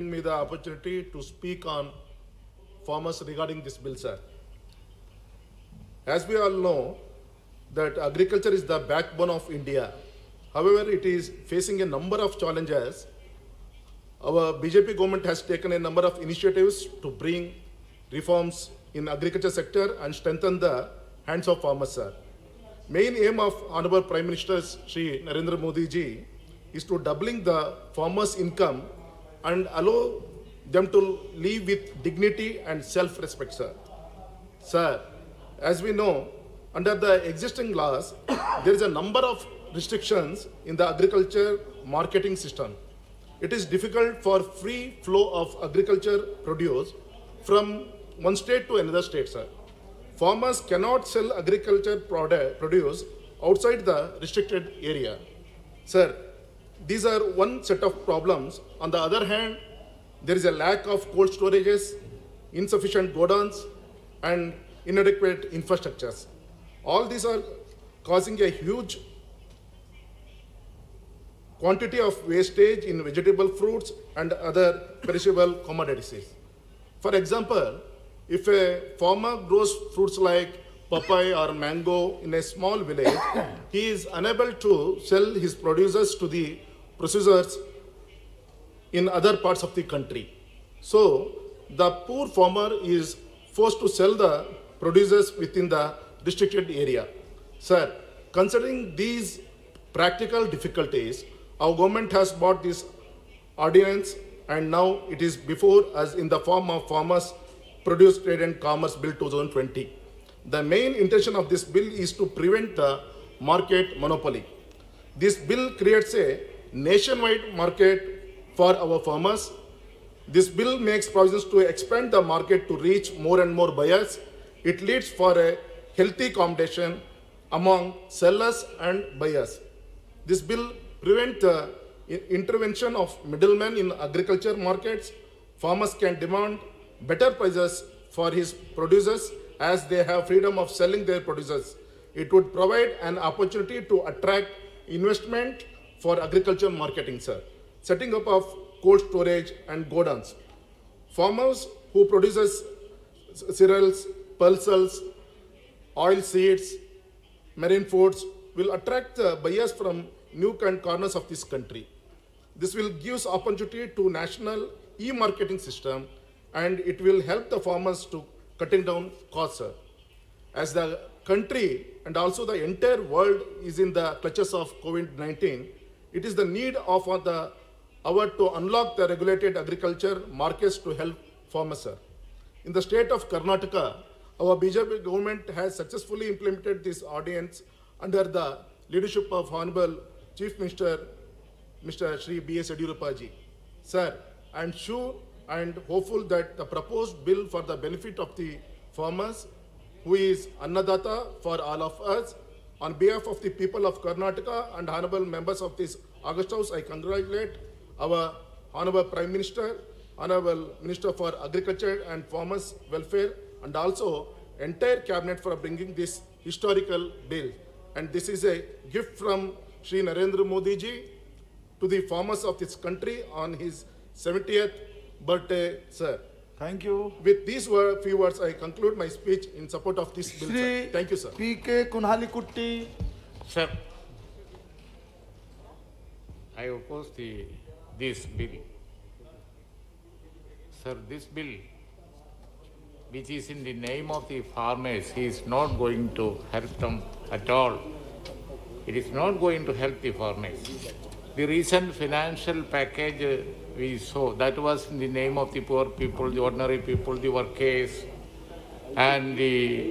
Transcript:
Me the opportunity to speak on farmers regarding this bill, sir. As we all know, that agriculture is the backbone of India. However, it is facing a number of challenges. Our BJP government has taken a number of initiatives to bring reforms in agriculture sector and strengthen the hands of farmers, sir. Main aim of Honorable Prime Minister Shri Narendra Modi ji is to doubling the farmers' income and allow them to live with dignity and self-respect, sir. Sir, as we know, under the existing laws, there is a number of restrictions in the agriculture marketing system. It is difficult for free flow of agriculture produce from one state to another state, sir. Farmers cannot sell agriculture produce outside the restricted area. Sir, these are one set of problems. On the other hand, there is a lack of cold storages, insufficient godowns, and inadequate infrastructures. All these are causing a huge quantity of wastage in vegetable fruits and other perishable commodities. For example, if a farmer grows fruits like papaya or mango in a small village, he is unable to sell his produces to the processors in other parts of the country. So the poor farmer is forced to sell the produces within the restricted area. Sir, considering these practical difficulties, our government has brought this ordinance and now it is before us in the form of Farmers Produce Trade and Commerce Bill 2020. The main intention of this bill is to prevent the market monopoly. This bill creates a nationwide market for our farmers. This bill makes provisions to expand the market to reach more and more buyers. It leads for a healthy competition among sellers and buyers. This bill prevents the intervention of middlemen in agriculture markets. Farmers can demand better prices for his producers as they have freedom of selling their producers. It would provide an opportunity to attract investment for agriculture marketing, sir. Setting up of cold storage and godowns. Farmers who produces cereals, pulses, oil seeds, marine foods will attract the buyers from nook and corners of this country. This will give opportunity to national e-marketing system and it will help the farmers to cutting down costs, sir. As the country and also the entire world is in the clutches of COVID-19, it is the need of the hour to unlock the regulated agriculture markets to help farmers, sir. In the state of Karnataka, our BJP government has successfully implemented this ordinance under the leadership of Honorable Chief Minister, Mr. Shri B.S. Yediyurappa ji. Sir, I am sure and hopeful that the proposed bill for the benefit of the farmers, who is Annadata for all of us, on behalf of the people of Karnataka and honorable members of this August House, I congratulate our Honorable Prime Minister, Honorable Minister for Agriculture and Farmers Welfare, and also entire cabinet for bringing this historical bill. And this is a gift from Shri Narendra Modi ji to the farmers of this country on his 70th birthday, sir. Thank you. With these few words, I conclude my speech in support of this bill, sir. Thank you, sir. P.K. Kunhalikutti. Sir, I oppose this bill. Sir, this bill, which is in the name of the farmers, is not going to help them at all. It is not going to help the farmers. The recent financial package we saw, that was in the name of the poor people, the ordinary people, the workers, and the